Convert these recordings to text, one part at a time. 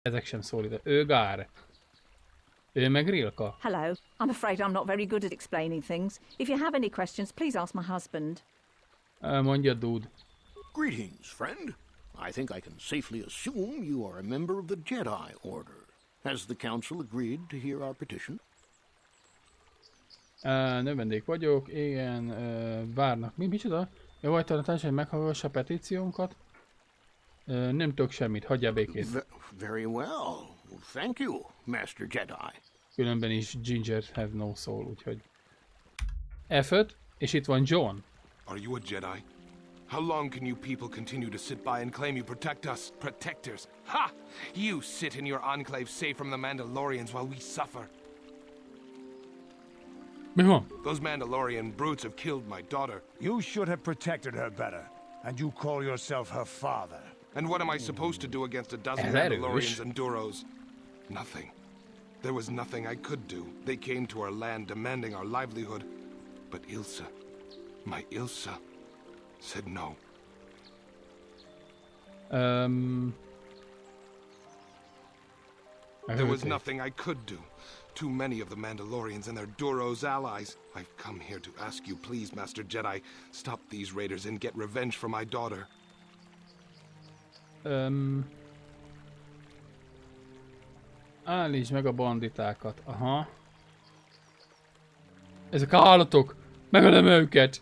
Ezek sem szólít. Ő Gár. Ő meg Rilka. Hello. I'm afraid I'm not very good at explaining things. If you have any questions, please ask my husband. Mondja Dude. Greetings, friend. I think I can safely assume you are a member of the Jedi Order. Has the Council agreed to hear our petition? Növendék vagyok, igen, várnak. Micsoda? Jó, vagy tanács, hogy meghallgassa a petíciónkat? Nem tudok semmit, hagyjál békét. Very well. Thank you, Master Jedi. Különben is Ginger have no soul, úgyhogy... F5, és itt van John. Are you a Jedi? How long can you people continue to sit by and claim you protect us? Protectors? Ha! You sit in your enclave safe from the Mandalorians while we suffer. Mi van? Those Mandalorian brutes have killed my daughter. You should have protected her better. And you call yourself her father. And what am I supposed to do against a dozen Mandalorians and Duros? Nothing. There was nothing I could do. They came to our land demanding our livelihood. But Ilsa, my Ilsa, said no. There was nothing I could do. Too many of the Mandalorians and their Duros allies. I've come here to ask you, please, Master Jedi, stop these raiders and get revenge for my daughter. Állítsd meg a banditákat. Aha. Ezek állatok! Megölöm őket!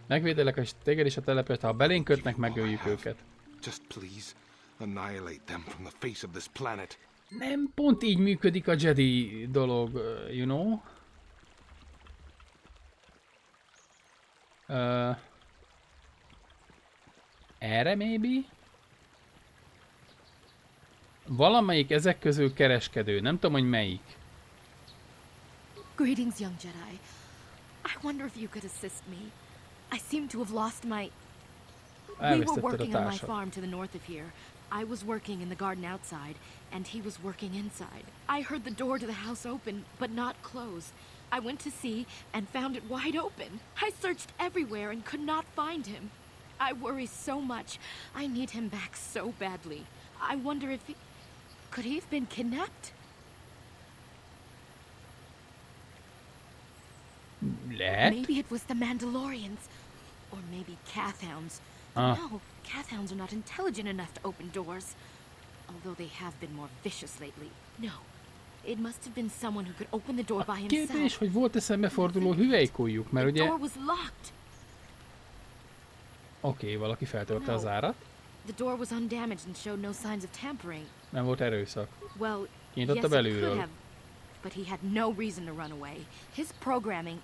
Megvédelek és téged is a telepet, ha belénk kötnek, megöljük őket. Just please, annihilate them from the face of this planet. Nem pont így működik a Jedi dolog, you know? Erre maybe? Valamelyik ezek közül kereskedő, nem tudom, hogy melyik. Greetings, young Jedi. I wonder if you could assist me. I seem to have lost my... We were working on my farm to the north of here. I was working in the garden outside, and he was working inside. I heard the door to the house open, but not close. I went to see and found it wide open. I searched everywhere and could not find him. I worry so much. I need him back so badly. I wonder if he... Could he have been kidnapped? Maybe it was the Mandalorians. Or maybe Cathhounds. No, Cathhounds are not intelligent enough to open doors. Although they have been more vicious lately. No. It must have been someone who could open the door by himself. Kérdés, hogy volt-e szembeforduló hüvelykujjuk, mert ugye... Oké, valaki feltörte az árat. The door was undamaged and showed no signs of tampering. Nem volt erőszak. Well, Kinyitotta belülről. But he had no reason to run away. His programming...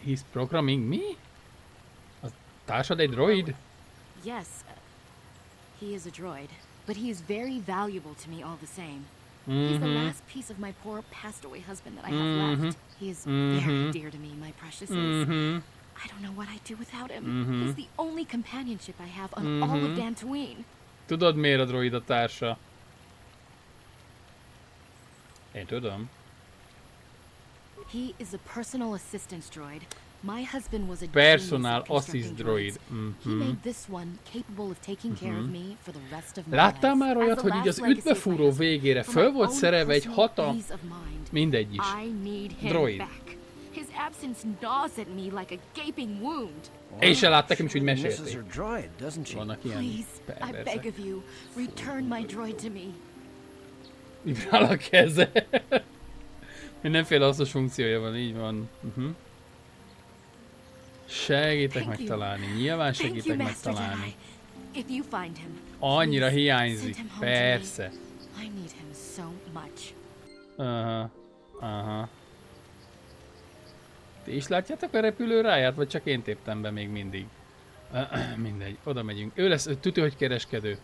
He's programming me? A társad egy droid? Yes, he is a droid, but he is very valuable to me all the same. He's the last piece of my poor passed away husband that I have left. He is very dear to me, my precious is. I don't know what I'd do without him. He's the only companionship I have on all of Dantooine. Tudod, miért a droid a társa? Én tudom. He is a personal assistance droid. My husband was a Personal assist droid. He made this one capable of taking care of me for the rest of my Láttál már olyat, hogy így az ütbefúró végére föl volt szerelve egy hatalmas... Mindegy is. Droid. His absence gnaws at me like a gaping wound. Én se láttam, nekem is úgy mesélték. Vannak ilyen Please, I beg of you, return my droid to me. Vibrál a keze. Mindenféle hasznos funkciója van, így van. Segítek megtalálni, nyilván segítek megtalálni. Annyira hiányzik, persze. Aha. Ti is látjátok a repülőráját, vagy csak én téptem be még mindig? Mindegy, oda megyünk. Ő lesz, tudja, hogy kereskedő.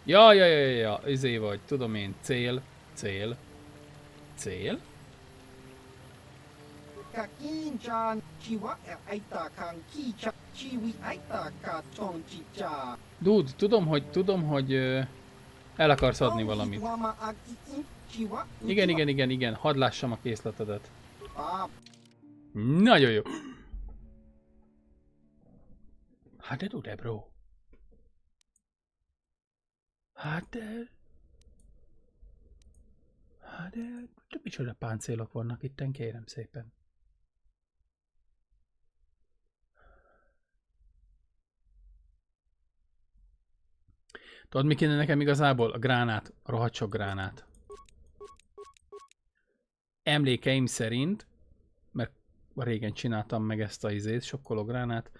Ja, izé vagy, tudom én, cél. Dude, tudom, hogy El akarsz adni valamit. Igen. Hadd lássam a készletedet. Nagyon jó. Hát de tud-e, bro? Hát de micsoda páncélok vannak itten, kérem szépen. Tudod, mi kéne nekem igazából? A gránát, a rohadt sok gránát. Emlékeim szerint, mert régen csináltam meg ezt a izét, sokkoló gránát,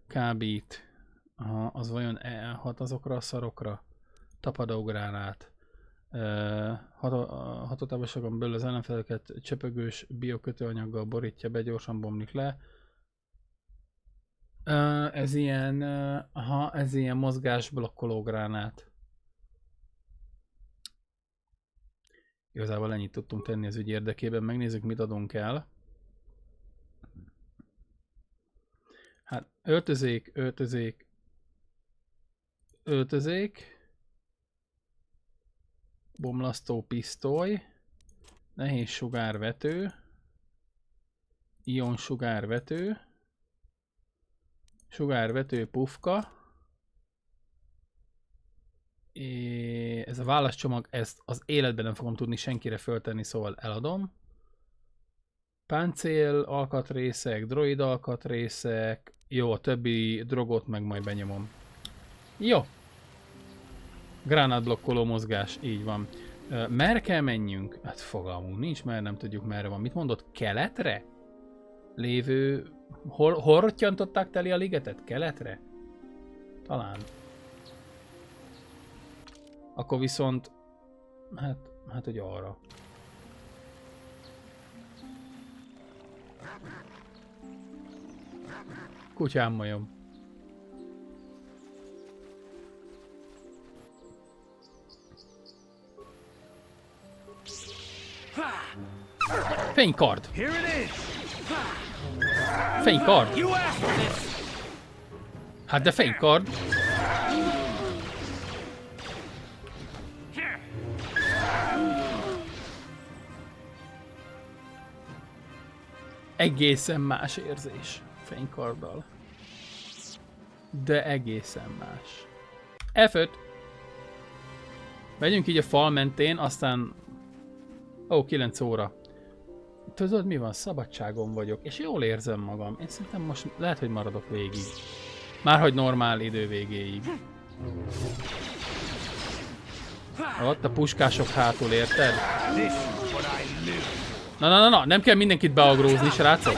kábít, az vajon elhat azokra a szarokra? Tapadó gránát. Hatótávolságon belül az ellenfeleket csöpögős biokötőanyaggal borítja be, gyorsan bomlik le. Ez ilyen mozgásblokkoló gránát. Igazából ennyit tudtunk tenni az ügy érdekében. Megnézzük, mit adunk el. Hát öltözék. Bomlasztó pisztoly. Nehéz sugárvető. Ion sugárvető. Sugárvető pufka. Ez a válaszcsomag, ezt az életben nem fogom tudni senkire föltenni, szóval eladom. Páncél alkatrészek, droid alkatrészek. Jó, a többi drogot meg majd benyomom. Jó. Gránátblokkoló mozgás, így van. Merre kell menjünk? Hát fogalmunk nincs, mert nem tudjuk merre van. Mit mondott? Keletre? Lévő... Hol rottyantották teli a ligetet? Keletre? Talán. Akkor viszont... Hát hogy arra. Kutyám majom. Fénykard! Fénykard! Hát de fénykard! Egészen más érzés fénykarddal. De egészen más. F5! Megyünk így a fal mentén, aztán... Ó, 9 óra. Tudod mi van? Szabadságon vagyok, és jól érzem magam. Én szerintem most lehet, hogy maradok végig. Márhogy normál idő végéig. Ott a puskások hátul, érted? Na, nem kell mindenkit beagrózni, srácok.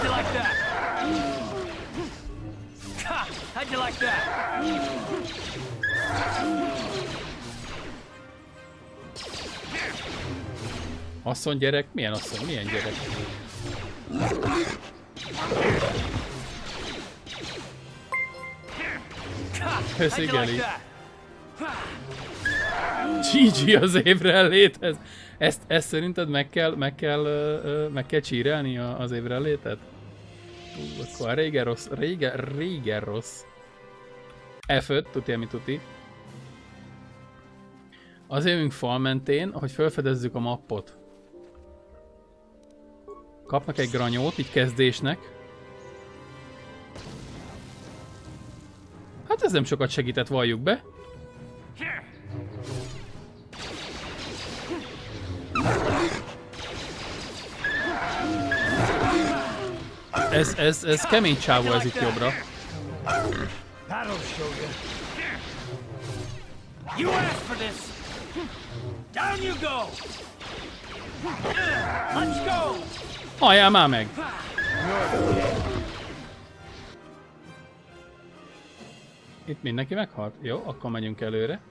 Asszony, gyerek? Milyen asszony? Milyen gyerek? Köszi, Geli. GG az évrelléthez. Ezt szerinted meg kell csírelni az évrellétet? Akkor régen rossz. F5, tuti, ami tuti. Azért jövünk fal mentén, hogy felfedezzük a mappot. Kapnak egy granyót, így kezdésnek. Hát ez nem sokat segített, valljuk be. Ez kemény csávó, ez itt jobbra. Halljál már meg! Itt mindenki meghalt? Jó, akkor megyünk előre.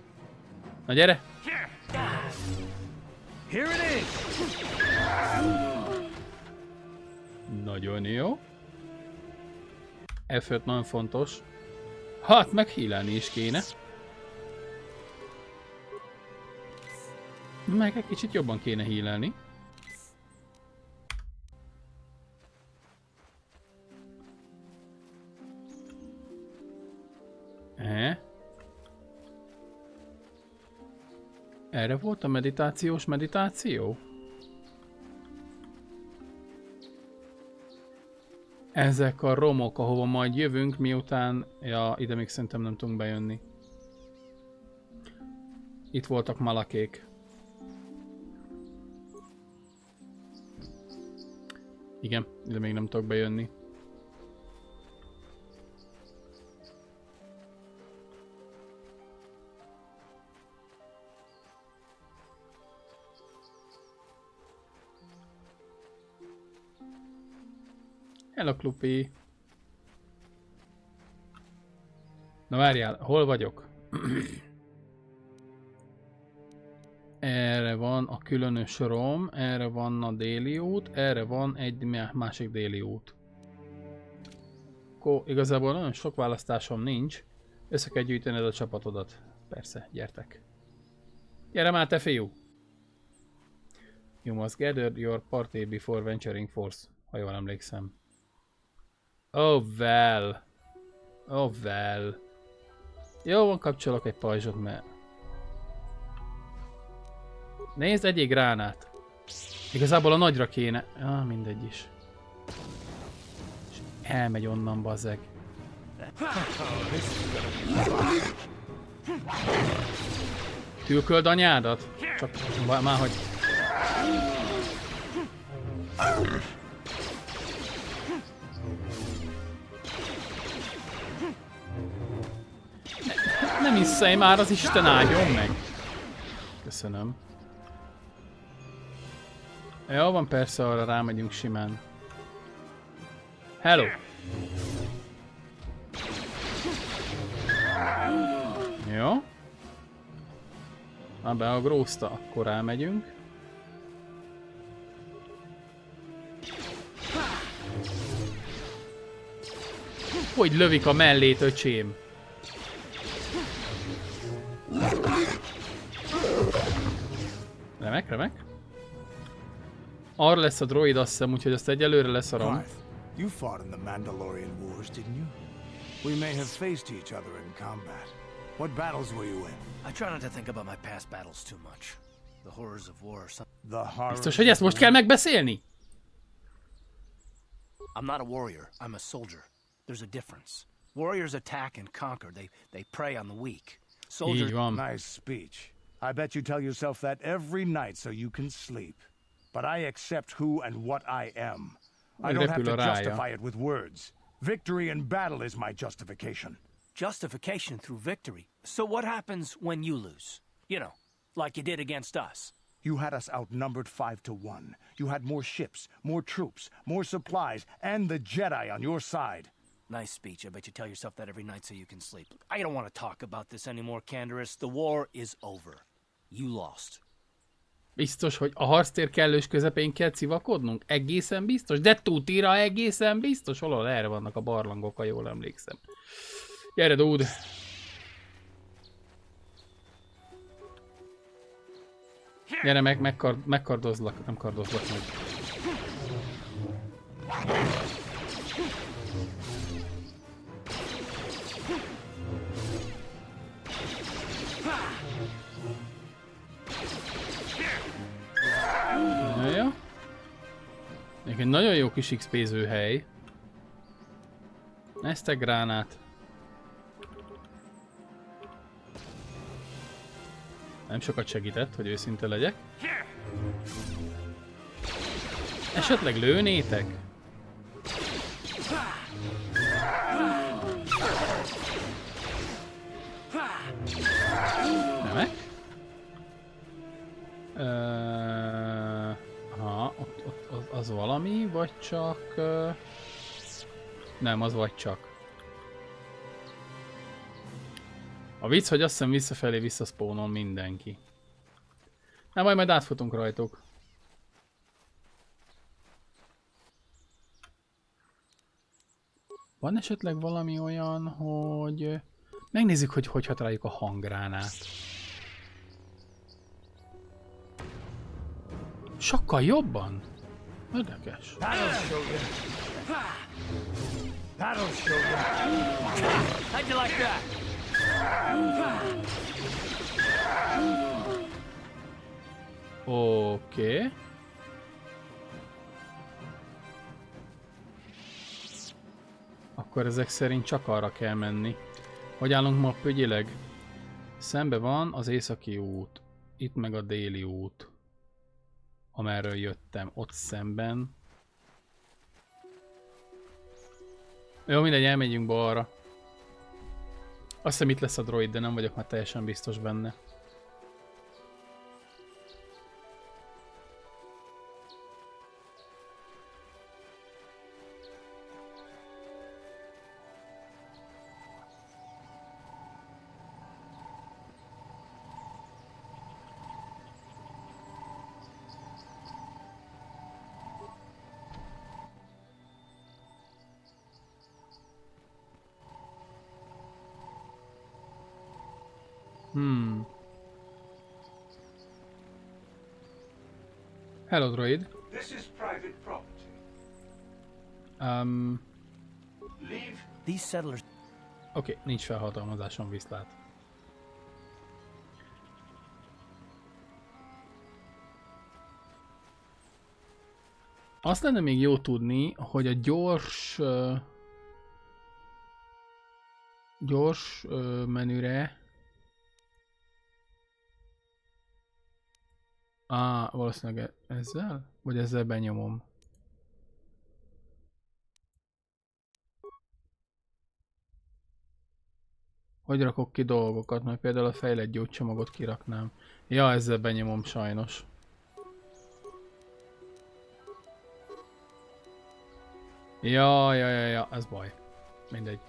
Na gyere! Nagyon jó. F5 nagyon fontos. Hát meg hílelni is kéne. Meg egy kicsit jobban kéne hílelni. Erre volt a meditációs meditáció? Ezek a romok, ahova majd jövünk, miután... Ja, ide még szerintem nem tudunk bejönni. Itt voltak malakék. Igen, ide még nem tudok bejönni. Hello, Klupi! Na várjál, hol vagyok? Erre van a különös rom, erre van a déli út, erre van egy másik déli út. Akkor igazából nagyon sok választásom nincs. Össze kell gyűjtened a csapatodat. Persze, gyertek. Gyere már, te fiú! You must gather your party before venturing forth, ha jól emlékszem. Oh well. Oh well. Jó van, kapcsolok egy pajzsot, mert... Nézd, egyik gránát. Igazából a nagyra kéne. Ah, mindegy is. És elmegy onnan, bazzeg. Tülköld anyádat? Csak már hogy... Nem hiszem, már az Isten áldjon meg. Köszönöm. Jó van, persze, arra rámegyünk simán. Hello! Jó. Na, beagrózta, akkor rámegyünk. Hogy lövik a mellét, öcsém? Remek, remek. Arra lesz a droid, azt hiszem, úgyhogy azt egyelőre leszarom. You fought in the Mandalorian Wars, didn't you? We may have faced each other in combat. What battles were you in? I try not to think about my past battles too much. The horrors of war. Biztos, hogy ezt most kell megbeszélni? I'm not a warrior. I'm a soldier. There's a difference. Warriors attack and conquer. They prey on the weak. Így van. Nice speech. I bet you tell yourself that every night so you can sleep. But I accept who and what I am. I don't have to justify it with words. Victory in battle is my justification. Justification through victory. So what happens when you lose? You know, like you did against us. You had us outnumbered 5-1. You had more ships, more troops, more supplies, and the Jedi on your side. Nice speech. I bet you tell yourself that every night so you can sleep. I don't want to talk about this anymore, Canderous. The war is over. You lost. Biztos, hogy a harctér kellős közepén kell civakodnunk? Egészen biztos? De tutira egészen biztos? Valahol erre vannak a barlangok, ha jól emlékszem. Gyere, dude! Gyere, megkardozlak. Nem kardozlak meg. Jó. Egy nagyon jó kis XP-ző hely. Ezt gránát. Nem sokat segített, hogy őszinte legyek. Esetleg lőnétek? Remek. Ott az valami, vagy csak... Nem, az vagy csak. A vicc, hogy azt hiszem visszafelé visszaszpónol mindenki. Na, majd átfutunk rajtuk. Van esetleg valami olyan, hogy... Megnézzük, hogy hat rájuk a hangránát. Sokkal jobban? Érdekes. Oké. Akkor ezek szerint csak arra kell menni. Hogy állunk ma pügyileg? Szembe van az északi út. Itt meg a déli út. Amerről jöttem. Ott szemben. Jó, mindegy, elmegyünk balra. Azt hiszem itt lesz a droid, de nem vagyok már teljesen biztos benne. Hello, droid. This is private property. Leave. These settlers. Oké, nincs felhatalmazásom, viszlát. Azt lenne még jó tudni, hogy a gyors menüre. Valószínűleg ezzel? Vagy ezzel benyomom? Hogy rakok ki dolgokat? Mert például a fejlett gyógycsomagot kiraknám. Ja, ezzel benyomom sajnos. Ja, ez baj. Mindegy.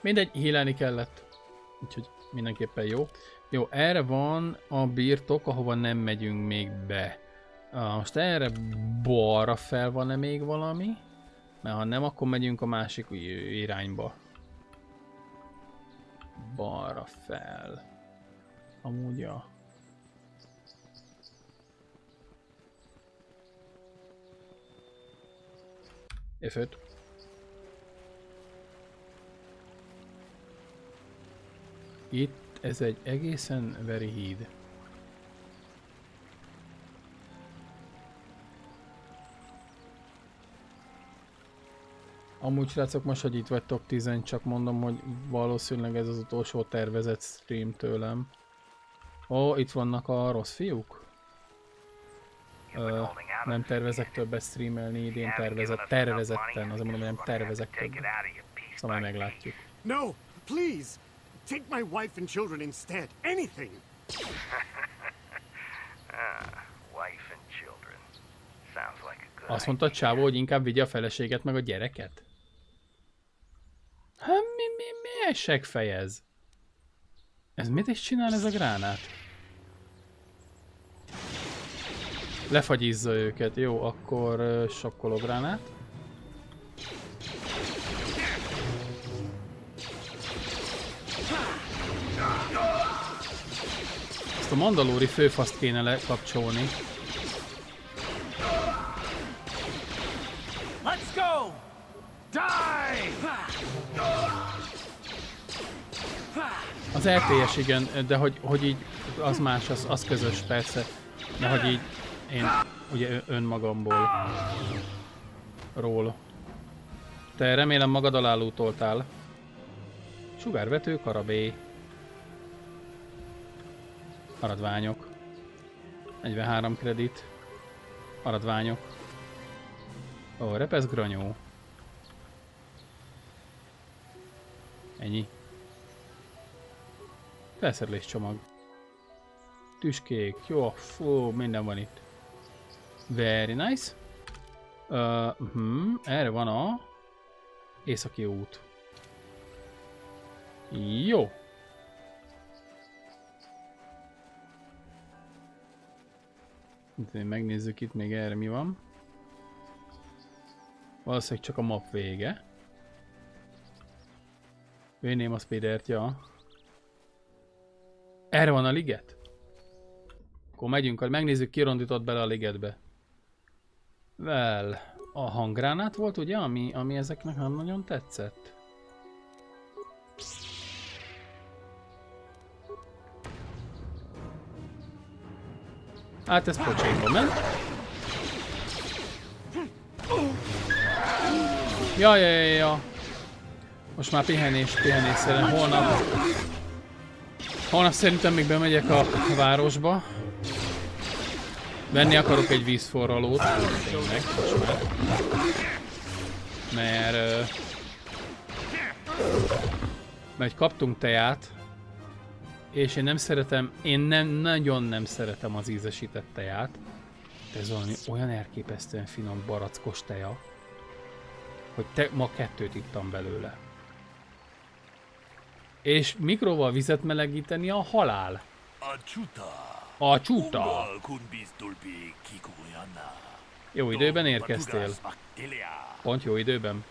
Mindegy, hílelni kellett. Úgyhogy mindenképpen jó. Jó, erre van a birtok, ahova nem megyünk még be. Most erre balra fel van-e még valami? Mert ha nem, akkor megyünk a másik irányba. Balra fel. Amúgy a... F5. Itt ez egy egészen veri híd. Amúgy srácok, most, hogy itt vagytok 10, csak mondom, hogy valószínűleg ez az utolsó tervezett stream tőlem. Ó, itt vannak a rossz fiúk? Nem tervezek többet streamelni idén, tervezetten, azért mondom, hogy nem tervezek többet. Szóval majd meglátjuk. No, please! Take my wife and children instead. Anything! Wife and children. Sounds like a good Azt mondta a csávó, hogy inkább vigye a feleséget meg a gyereket? Hát mi seggfej ez? Ez mit is csinál ez a gránát? Lefagyizza őket. Jó, akkor sokkoló gránát. Ezt a mandalóri főfaszt kéne lekapcsolni. Let's go! Die! Az RTS igen, de hogy így az más, az közös persze. De hogy így én ugye önmagamból ról. Te remélem magad alá lootoltál. Sugárvető, karabé. Maradványok. 43 kredit. Maradványok. Ó, repesz granyó. Ennyi. Felszerelés csomag. Tüskék. Jó, fú, minden van itt. Very nice. Erre van a északi út. Jó. Megnézzük itt még erre mi van. Valószínűleg csak a map vége. Véném a speedert, ja. Erre van a liget? Akkor megyünk, megnézzük, ki rondított bele a ligetbe. Well, a hanggránát volt ugye, ami ezeknek nem nagyon tetszett. Hát ez pocsékba ment. Ja. Most már pihenés szeren. Holnap szerintem még bemegyek a városba. Venni akarok egy vízforralót. Tényleg, most már. Mert kaptunk teját. És én nem szeretem, nagyon nem szeretem az ízesített teját. De ez valami olyan elképesztően finom barackos teja, hogy ma 2 ittam belőle. És mikróval vizet melegíteni a halál. A csuta. Jó időben érkeztél. Pont jó időben.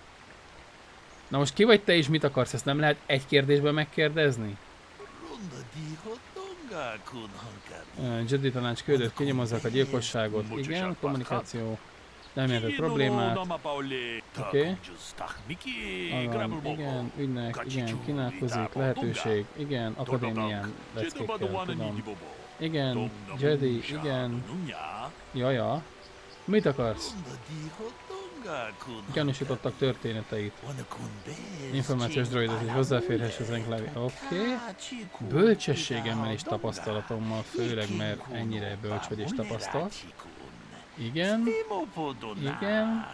Na most ki vagy te és mit akarsz? Ezt nem lehet egy kérdésben megkérdezni? Jedi tanács küldött, kinyomozzák a gyilkosságot. Igen, kommunikáció. Nem jelentett problémát. Oké. Igen, ügynek, igen, kínálkozik, lehetőség, igen, akadémián leckékkel, tudom. Igen, Jedi, igen. Jaja. Mit akarsz? Gyanúsítottak történeteit. Információs droidot is hozzáférhess az enklávé. Oké. Bölcsességemmel és tapasztalatommal, főleg mert ennyire bölcs vagy és tapasztalt. Igen. Igen.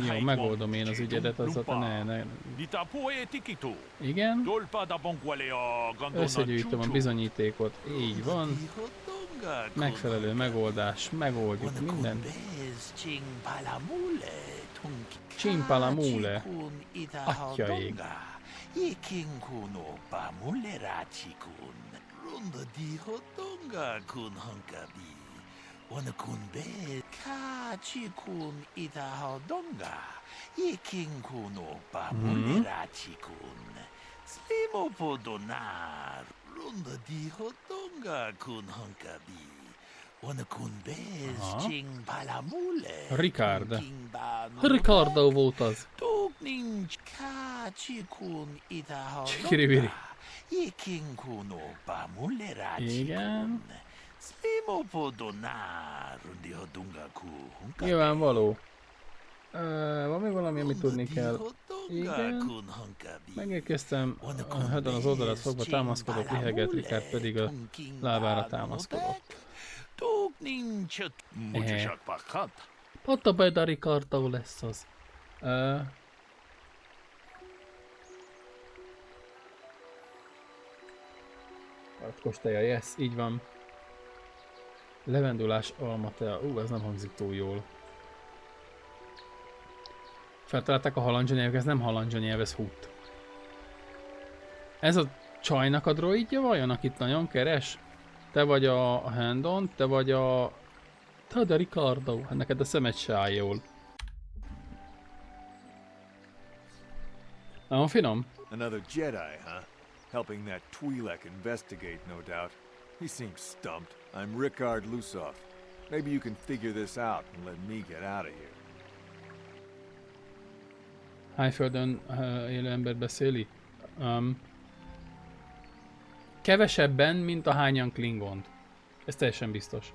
Jó, megoldom én az ügyedet, azzal te ne. Igen. Összegyűjtöm a bizonyítékot. Így van. Megfelelő megoldás. Megoldjuk mindent. Csimpalamule. Atyaig. Ricardo volt az. Kiribiri. Igen. Nyilvánvaló. Van még valami, amit tudni kell. Igen. Megérkeztem, Hedon az oldalat fogva támaszkodott, liheget, Ricard pedig a lábára támaszkodott. Ott a bajda Ricardo lesz az. Artkos teja, yes, így van. Levendulás almatea. Ez nem hangzik túl jól. Feltalálták a halandzsanyelv, ez nem halandzsanyelv, ez hút. Ez a csajnak a droidja vajon, akit nagyon keres? Te vagy a Handon, te vagy a... Te a Ricardo, hát neked a szemed se áll jól. Nagyon finom. Another Jedi, huh? Helping that Twi'lek investigate, no doubt. He seems stumped. I'm Ricard Lusoff. Maybe you can figure this out and let me get out of here. Hájföldön élő ember beszéli? Kevesebben, mint a hányan Klingont. Ez teljesen biztos.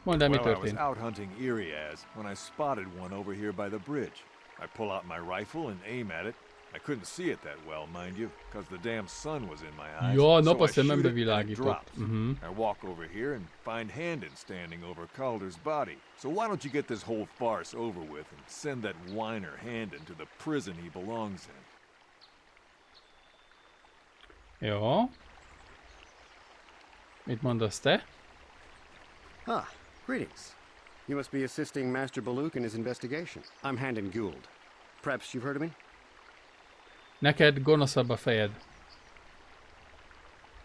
Mondd el, mi történt. I was out hunting Iriaz when I spotted one over here by the bridge. I pull out my rifle and aim at it. I couldn't see it that well, mind you, because the damn sun was in my eyes. Ja, so nap a I shoot szemembe it and it világított. drops. I walk over here and find Handon standing over Calder's body. So why don't you get this whole farce over with and send that whiner Handon to the prison he belongs in? Ja. Mit mondasz te? Ah, greetings. You must be assisting Master Baluk in his investigation. I'm Handon Gould. Perhaps you've heard of me? Neked gonoszabb a fejed.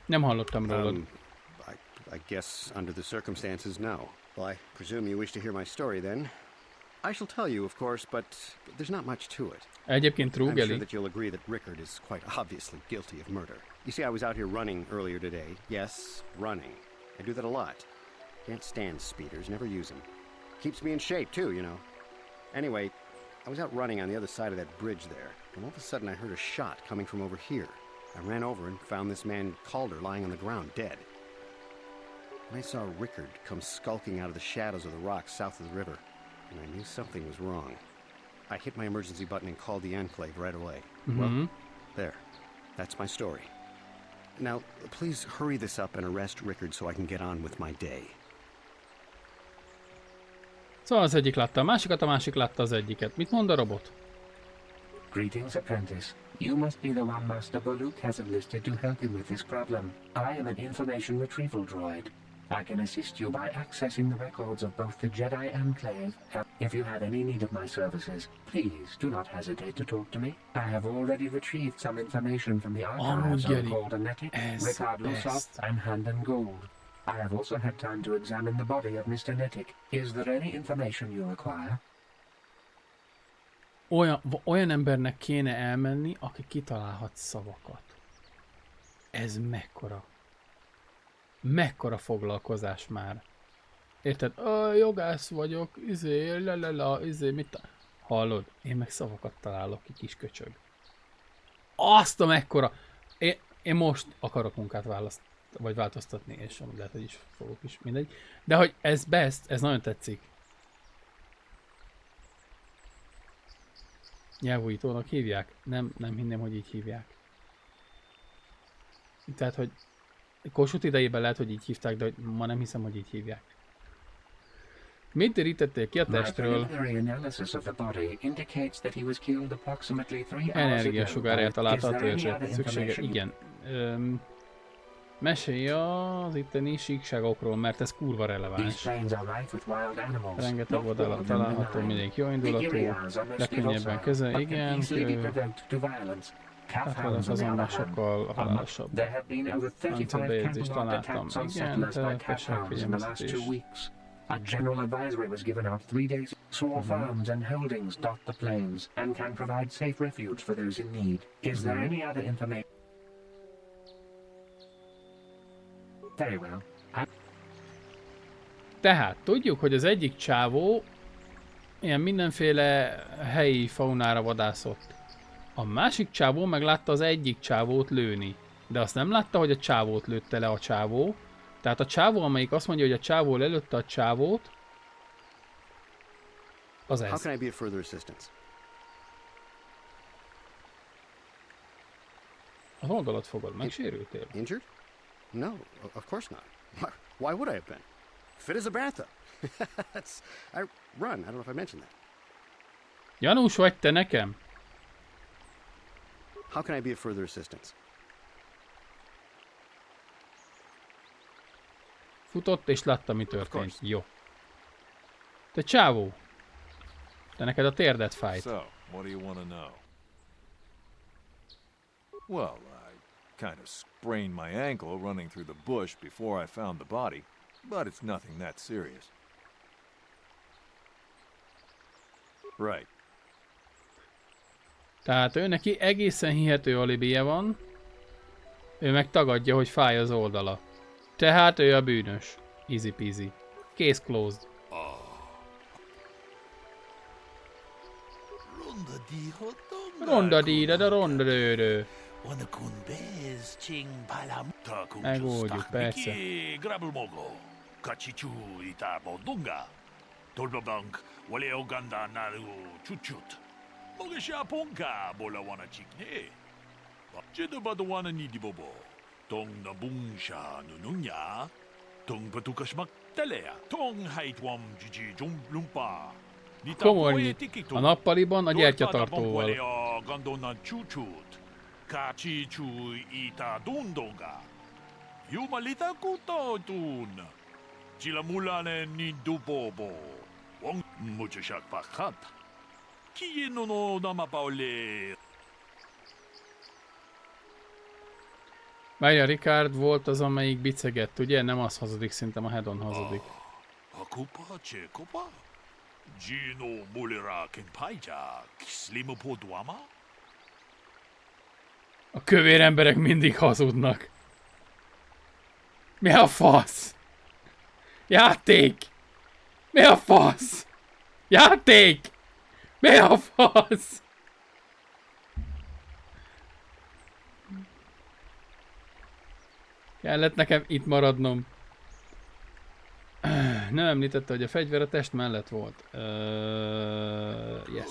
Nem hallottam rólad. I guess under the circumstances, no. Well, I presume you wish to hear my story then. I shall tell you, of course, but there's not much to it. Egyébként I'm Trúgeli. sure that you'll agree that Rickard is quite obviously guilty of murder. You see, I was out here running earlier today. Yes, running. I do that a lot. Can't stand speeders, never use them. Keeps me in shape, too, you know. Anyway, I was out running on the other side of that bridge there, and all of a sudden I heard a shot coming from over here. I ran over and found this man Calder lying on the ground, dead. I saw Rickard come skulking out of the shadows of the rocks south of the river, and I knew something was wrong. I hit my emergency button and called the Enclave right away. Well, there. That's my story. Now, please hurry this up and arrest Rickard so I can get on with my day. Szóval az egyik látta a másikat, a másik látta az egyiket. Mit mond a robot? Greetings, apprentice. You must be the one Master Baluk has enlisted to help him with this problem. I am an information retrieval droid. I can assist you by accessing the records of both the Jedi Enclave. If you have any need of my services, please do not hesitate to talk to me. I have already retrieved some information from the archives on Coordinatic, Rickard Lusov, and Hand and Gold. I have also had time to examine the body of Mr. Netic. Is there any information you require? Olyan embernek kéne elmenni, aki kitalálhat szavakat. Ez mekkora foglalkozás már. Érted? Jogász vagyok, mit? Hallod? Én meg szavakat találok ki, kis köcsög. Azt a mekkora! Én most akarok munkát változtatni, és lehet, hogy is fogok is, mindegy. De hogy ez best, ez nagyon tetszik. Nyelvújítónak hívják? Nem hinném, hogy így hívják. Tehát, hogy Kossuth idejében lehet, hogy így hívták, de ma nem hiszem, hogy így hívják. Mit derítettél ki a testről? Energiasugár találta a törzset. Szüksége? Igen. Mesélj az itteni síkságokról, mert ez kurva releváns. Rengeteg oldalon található, mindig jó indulatú, legkönnyebben közel, igen. Átvadat azonban sokkal halálosabb. Rendszerbejegyzést találtam, igen, telepesek, figyelmeztetés. A general advisory was given out 3 days. Small farms and holdings dot the plains and can provide safe refuge for those in need. Is there any other information? Very well. Tehát tudjuk, hogy az egyik csávó ilyen mindenféle helyi faunára vadászott. A másik csávó meg látta az egyik csávót lőni. De azt nem látta, hogy a csávót lőtte le a csávó. Tehát a csávó, amelyik azt mondja, hogy a csávó lelőtte a csávót, az ez. How can I be of further assistance? Az oldalat fogod, megsérültél? Injured? No, of course not. Why would I have been? Fit as a bantha. I run. I don't know if I mentioned that. Janús vagy te nekem? How can I be of further assistance? Futott és látta, mi történt. Jó. Te csávó. De neked a térdet fájt. So, what do you want to know? Well, I kind of sprained my ankle running through the bush before I found the body, but it's nothing that serious. Right. Tehát ő neki egészen hihető alibije van, ő meg tagadja, hogy fáj az oldala. Tehát ő a bűnös. Easy peasy. Case closed. Ronda dída, de ronda dődő. Megoldjuk, persze. Tong na bungsha nununya, tong patukas telea, tong haitwam jiji lumpa. Komornyi. A nappaliban a gyertyatartóval. Gandona chuchut, kachi chu ita dundonga. Yumalita kutotun. Chilamulane ni dubobo. Wong muchasak pakat. Kieno no namapaule. Várja, Ricard volt az, amelyik bicegett, ugye? Nem az hazudik, szerintem a Hedon hazudik. A kupa, csékopa? Gino mulera kenpaija, kislimu poduama? A kövér emberek mindig hazudnak. Mi a fasz? Játék! Mi a fasz? Játék! Mi a fasz? Kellett nekem itt maradnom. Nem említette, hogy a fegyver a test mellett volt. Yes.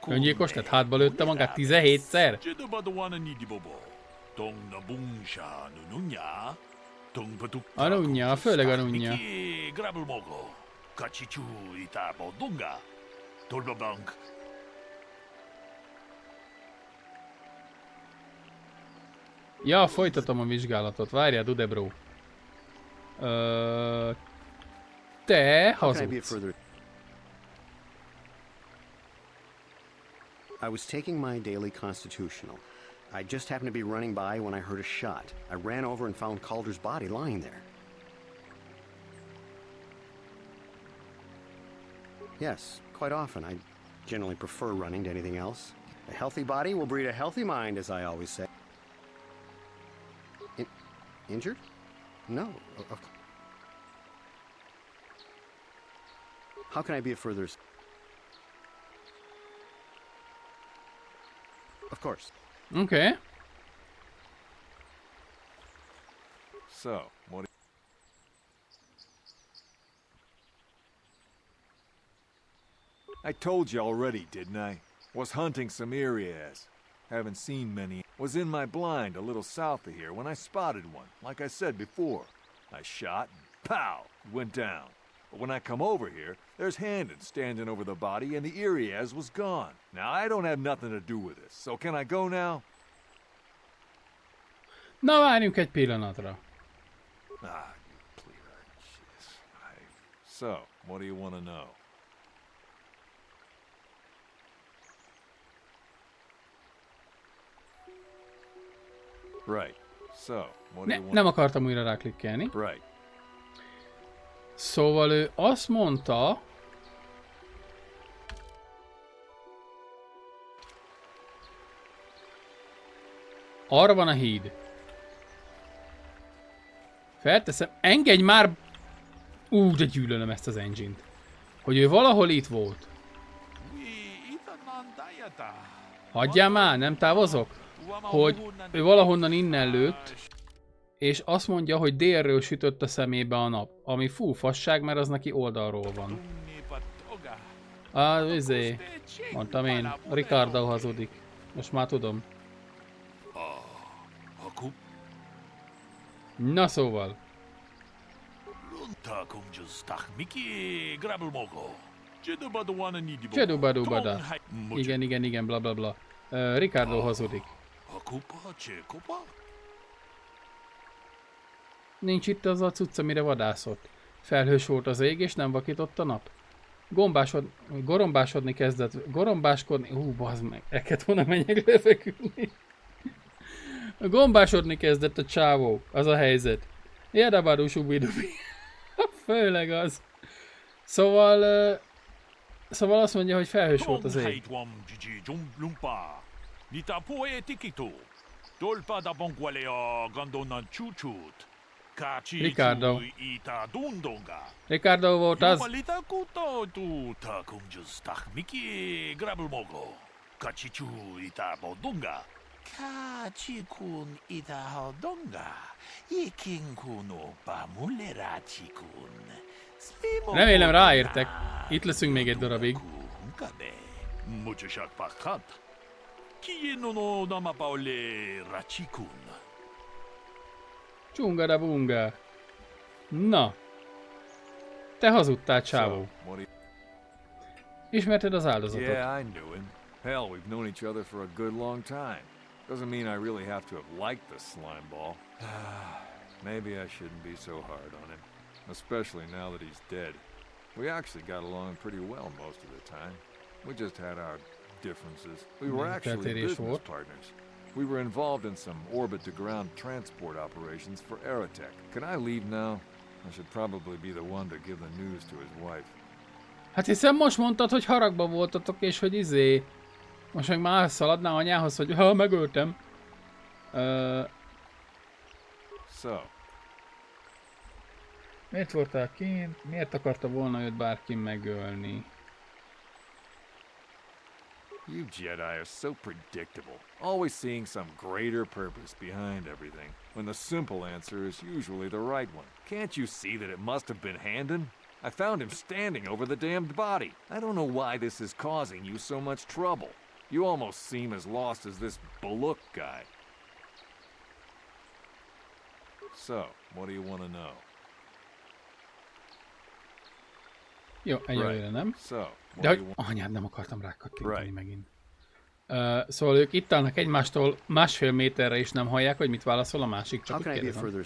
Öngyilkos lett, hátba lőtte magát 17-szer? Anunya, főleg anunya. Ja, folytatom a vizsgálatot. Várjál, Dudebro. Te hazudsz. I was taking my daily constitutional. I just happened to be running by when I heard a shot. I ran over and found Calder's body lying there. Yes, quite often. I generally prefer running to anything else. A healthy body will breed a healthy mind, as I always say. Injured? No. How can I be of further... Of course. Okay. So, what... I told you already, didn't I? Was hunting some areas. Haven't seen many. Was in my blind a little south of here when I spotted one, like I said before. I shot and pow, it went down. But when I come over here, there's Handon standing over the body and the Irias was gone. Now, I don't have nothing to do with this, so can I go now? Na, várjunk egy pillanatra. Ah, you pleader. Jeez. So, what do you want to know? Right. So, what do you want? Nem akartam újra ráklikkelni. Right. Szóval ő azt mondta... Arra van a híd. Felteszem, engedj már... de gyűlölöm ezt az engine-t. Hogy ő valahol itt volt. Hagyjál már, nem távozok? Hogy ő valahonnan innen lőtt, és azt mondja, hogy délről sütött a szemébe a nap. Ami full fasság, mert az neki oldalról van. Mondtam én, Ricardo hazudik. Most már tudom. Na szóval. Csedubadubada. Igen, bla bla bla. Ricardo hazudik. Nincs itt az a cucc, amire vadászott. Felhős volt az ég, és nem vakított a nap. Gorombásodni kezdett. Gorombáskodni... bazd meg. El kellett volna menjek lefeküdni. Gombásodni kezdett a csávó. Az a helyzet. Jedabadú subidubi. Főleg az. Szóval azt mondja, hogy felhős volt az ég. Ricardo. Ricardo volt az. Remélem ráértek. Itt leszünk még egy darabig. Csunga bunga. Na. Te hazudtál, csávó. Ismerted az áldozatot? Yeah, I knew him. Hell, we've known each other for a good long time. Doesn't mean I really have to have liked the slime ball. Maybe I shouldn't be so hard on him. Especially now that he's dead. We actually got along pretty well most of the time. We just had our differences. We were actually business partners. We were involved in some orbit-to-ground transport operations for Aerotech. Can I leave now? I should probably be the one to give the news to his wife. Hát hiszen most mondtad, hogy haragban voltatok, és hogy most meg már szaladnál anyához, hogy megöltem. So. Miért voltál kint? Miért akarta volna őt bárki megölni? You Jedi are so predictable, always seeing some greater purpose behind everything, when the simple answer is usually the right one. Can't you see that it must have been Handon? I found him standing over the damned body. I don't know why this is causing you so much trouble. You almost seem as lost as this Baluk guy. So, what do you want to know? Jó, egyelőre nem. De hogy anyád, nem akartam rákattintani megint. Szóval ők itt állnak egymástól 1,5 méterre és nem hallják, hogy mit válaszol a másik, csak úgy kérdezem.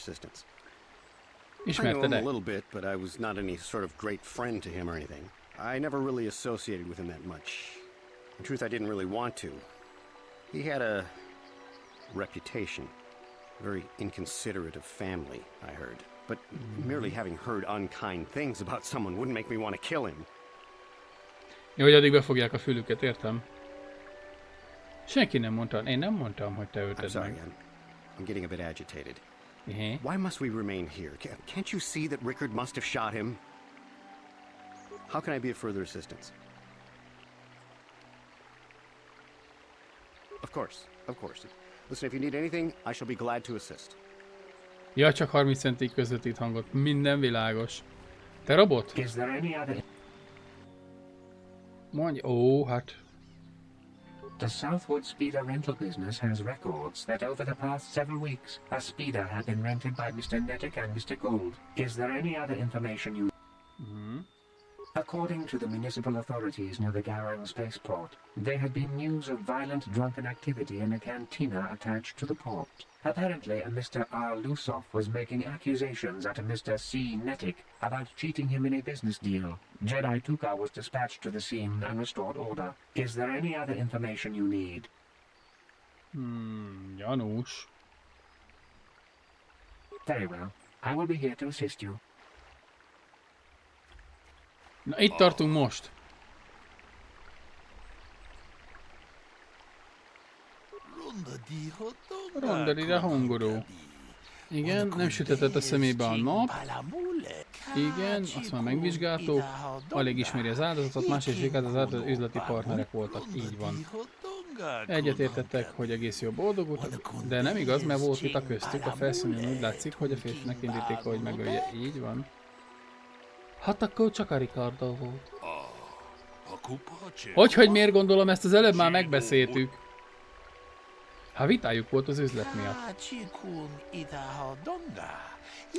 Ismerted-e? I know him a little bit, but I was not any sort of great friend to him or anything. I never really associated with him that much. In truth, I didn't really want to. He had a reputation. Very inconsiderate of family, I heard. But merely having heard unkind things about someone wouldn't make me want to kill him. Jó, hogy addig befogják a fülüket, értem? Senki nem mondta, én nem mondtam, hogy te ölted meg. I'm getting a bit agitated. Why must we remain here? Can't you see that Rickard must have shot him? How can I be of further assistance? Of course, of course. Listen, if you need anything, I shall be glad to assist. Ja, csak 30 centig közvetít hangot. Minden világos. Te robot? Mondj, ó, hát... The Southwood Speeder rental business has records that over the past several weeks, a speeder had been rented by Mr. Nettic and Mr. Gold. Is there any other information you... According to the municipal authorities near the Garang spaceport, there had been news of violent drunken activity in a cantina attached to the port. Apparently, a Mr. R. Lusoff was making accusations at a Mr. C. Nettic about cheating him in a business deal. Jedi Tuka was dispatched to the scene and restored order. Is there any other information you need? Gyanús. Very well. I will be here to assist you. Na, itt tartunk most. Rondadira hongoró. Igen, nem sütetett a szemébe a nap. Igen, azt már megvizsgáltuk. Alig ismeri az áldozatot, másrészt az áldozat üzleti partnerek voltak. Így van. Egyetértettek, hogy egész jó boldog utak, de nem igaz, mert volt vita köztük. A felszínen úgy látszik, hogy a férfinek indíték, hogy megölje. Így van. Hát akkor csak a Ricardo volt. Hogy miért gondolom, ezt az előbb már megbeszéltük. Hát vitájuk volt az üzlet miatt.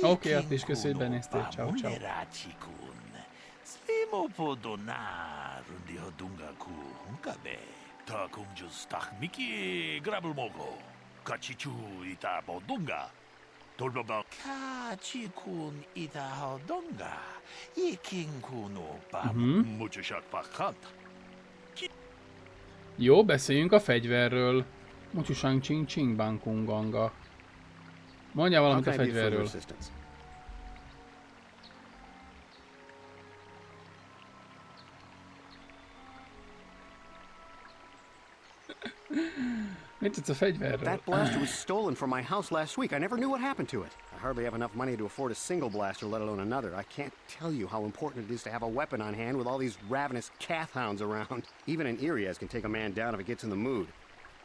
Oké, hát is köszi, hogy benéztél. Ciao, ciao. Jó, beszéljünk a fegyverről. Mucsusang csing csing bankunganga. Mondjál valamit a fegyverről. Mit tudsz a fegyverről? That blaster was stolen from my house last week. I never knew what happened to it. I hardly have enough money to afford a single blaster, let alone another. I can't tell you how important it is to have a weapon on hand with all these ravenous cath hounds around. Even an Irias can take a man down if it gets in the mood.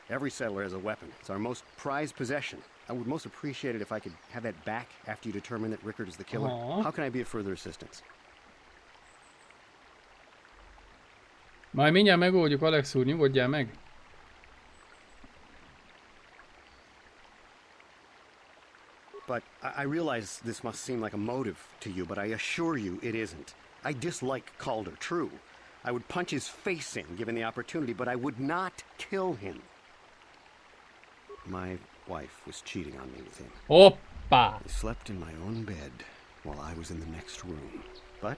Every settler has a weapon. It's our most prized possession. I would most appreciate it if I could have that back after you determine that Rickard is the killer. How can I be of further assistance? Majd mindjárt megoldjuk, Alex úr, nyugodjál meg. But I realize this must seem like a motive to you, but I assure you it isn't. I dislike Calder, true. I would punch his face in given the opportunity, but I would not kill him. My wife was cheating on me with him. Hoppa! I slept in my own bed while I was in the next room. But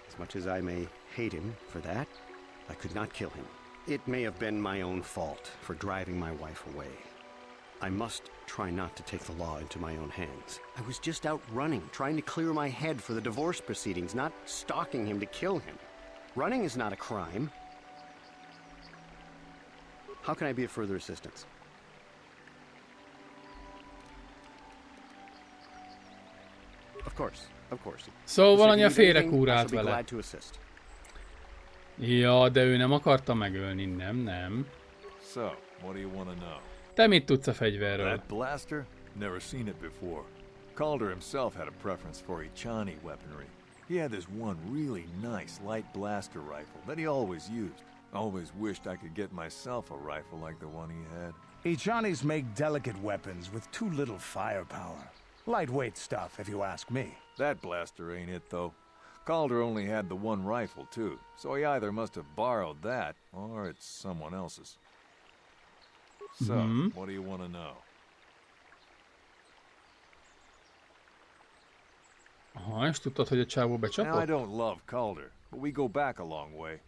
as much as I may hate him for that, I could not kill him. It may have been my own fault for driving my wife away. I must try not to take the law into my own hands. I was just out running, trying to clear my head for the divorce proceedings, not stalking him to kill him. Running is not a crime. How can I be of further assistance? Szóval valami a félrekúrált vele. Ja, de ő nem akarta megölni, nem. So, what do you want to know? Te mit tudsz a fegyverről? That blaster? Never seen it before. Calder himself had a preference for Ichani weaponry. He had this one really nice light blaster rifle that he always used. Always wished I could get myself a rifle like the one he had. Ichanis make delicate weapons with too little firepower. Lightweight stuff, if you ask me. That blaster ain't it, though. Calder only had the one rifle, too, so he either must have borrowed that, or it's someone else's. So, what do you want to know? Aha, és tudtad, hogy a csávó becsapott? Now, I don't love Calder, but we go back a long way.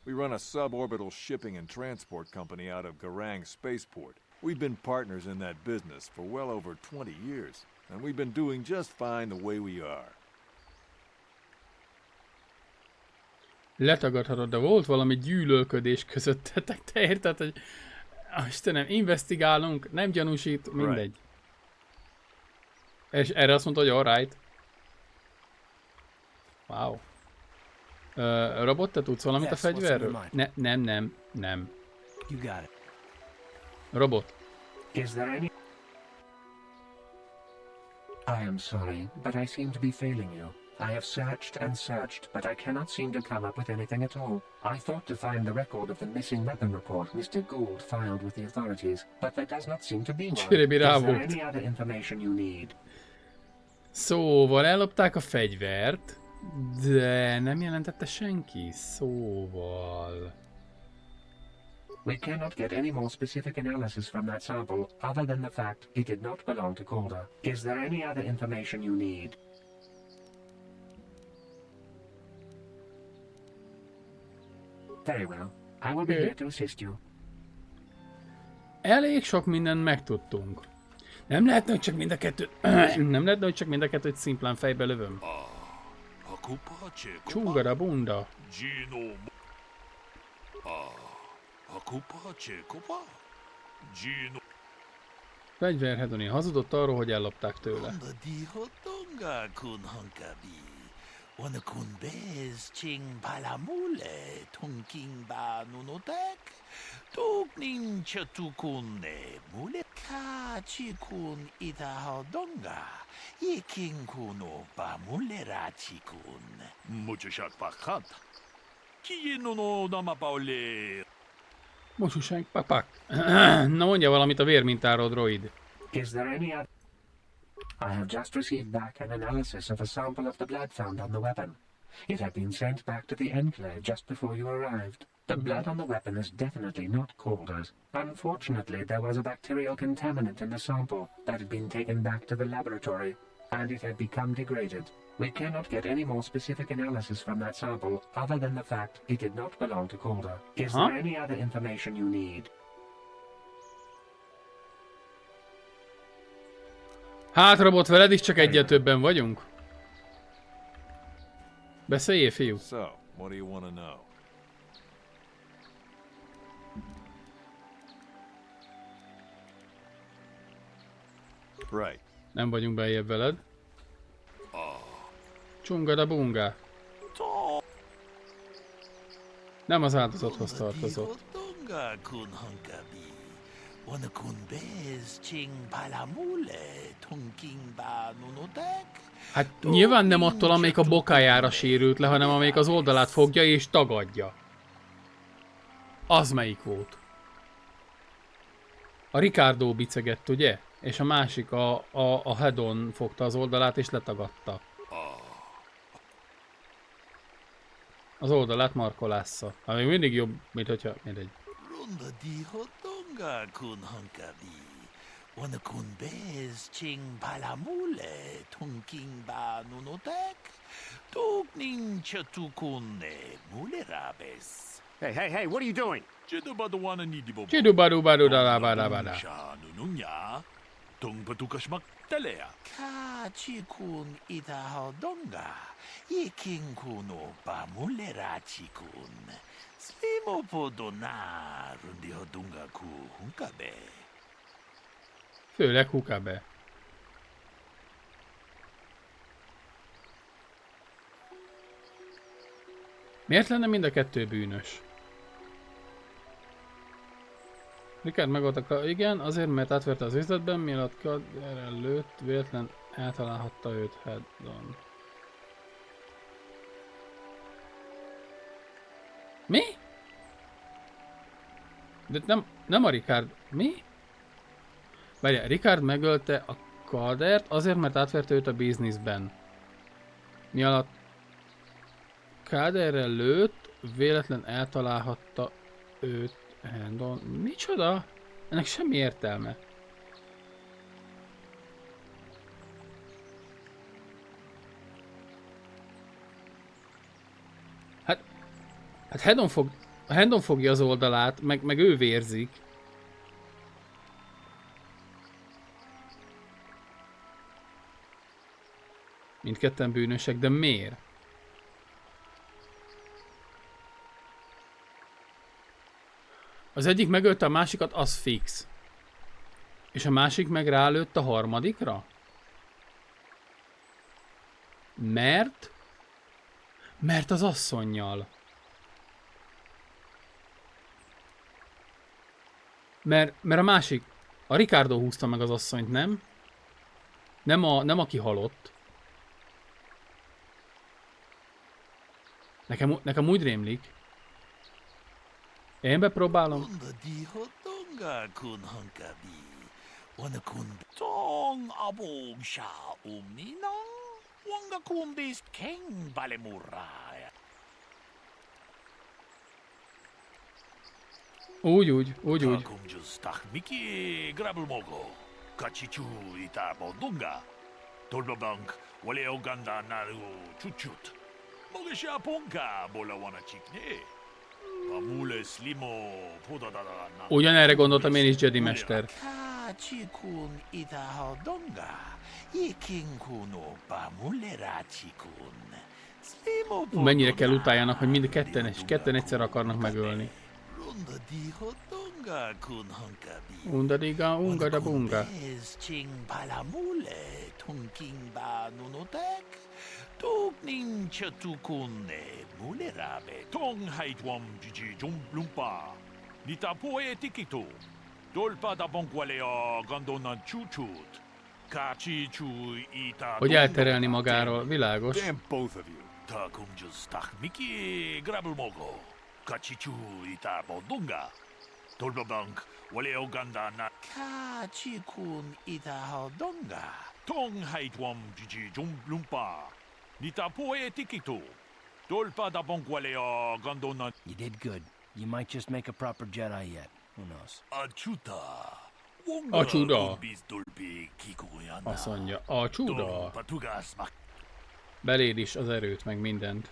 We run a suborbital shipping and transport company out of Garang Spaceport. We've been partners in that business for well over 20 years, and we've been doing just fine the way we are. Letagadhatod, de volt valami gyűlölködés közöttetek, te érted, hogy Istenem, investigálunk, nem gyanúsít, mindegy. És erre azt mondta, hogy alright. Wow. Robot, te tudsz valamit a fegyverről? Nem. You got it. Robot. Is there any... I am sorry, but I seem to be failing you. I have searched and searched, but I cannot seem to come up with anything at all. I thought to find the record of the missing weapon report Mr. Gould filed with the authorities, but there does not seem to be one. Is there any other information you need? Szóval ellopták a fegyvert, de nem jelentette senki. Szóval... We cannot get any more specific analysis from that sample, other than the fact it did not belong to Calder. Is there any other information you need? Very well. I will be here to assist you. Elég sok mindent megtudtunk. Nem lehetne, hogy csak mind a kettőt... nem lehetne, hogy csak mind a kettőt szimplán fejbe lövöm. Csungara bunda. Fegyverhedoni hazudott arról, hogy ellopták tőle. Mosuság papak. Na mondja valamit a vérmintáról, droid. Is there any other... I have just received back an analysis of a sample of the blood found on the weapon. It had been sent back to the Enclave just before you arrived. The blood on the weapon is definitely not Calder's. Unfortunately, there was a bacterial contaminant in the sample that had been taken back to the laboratory, and it had become degraded. We cannot get any more specific analysis from that sample, other than the fact it did not belong to Calder. Is there any other information you need? Hát, robot, veled is csak egyre többen vagyunk. Beszéljél, fiú. So, what do you want to know? Right. Nem vagyunk beljebb veled. Csungada bunga. Nem az áldozathoz tartozott. Hát nyilván nem attól, amelyik a bokájára sérült le, hanem amelyik az oldalát fogja és tagadja. Az melyik volt? A Ricardo bicegett, ugye? És a másik a Hedon fogta az oldalát és letagadta. Az oldalát markolásza. Ami mindig jobb, mint hogyha... mindegy. Hey, what are you doing? Csidubadubadudalabadabada. Kachikun idahadonga. Yekinkuno pamulerachikun. Slimopodona rundihodunga ku hunkabe. Főleg hukabe. Miért lenne mind a kettő bűnös? Ricard megoldta, igen, azért, mert átverte az üzletben, mielőtt erre lőtt, véletlen eltalálhatta őt head-on. Mi? De nem a Ricard. Mi? Várjál, Ricard megölte a Kadert azért, mert átverte őt a bizniszben. Mi alatt Kaderre lőtt, véletlen eltalálhatta őt hand-on. Micsoda? Ennek semmi értelme. Hát hand-on fogja az oldalát, meg ő vérzik. Mindketten bűnösek, de miért? Az egyik megölte a másikat, az fix. És a másik meg rálőtt a harmadikra? Mert az asszonnyal. Mert a másik, a Ricardo húzta meg az asszonyt, nem? Nem aki halott. Nekem úgy rémlik. Én bepróbálom. Úgy. Ugyanerre gondoltam én is, Jedi mester. Mennyire kell utáljanak, hogy mind ketten egyszer akarnak megölni. Undadiga, ungada bunga. Hogy elterelni magáról, világos. You did good. You might just make a proper Jedi yet. Who knows? A csuda. Azt mondja, a csuda. Beléd is az erőt, meg mindent.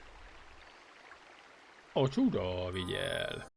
A csuda vigyel.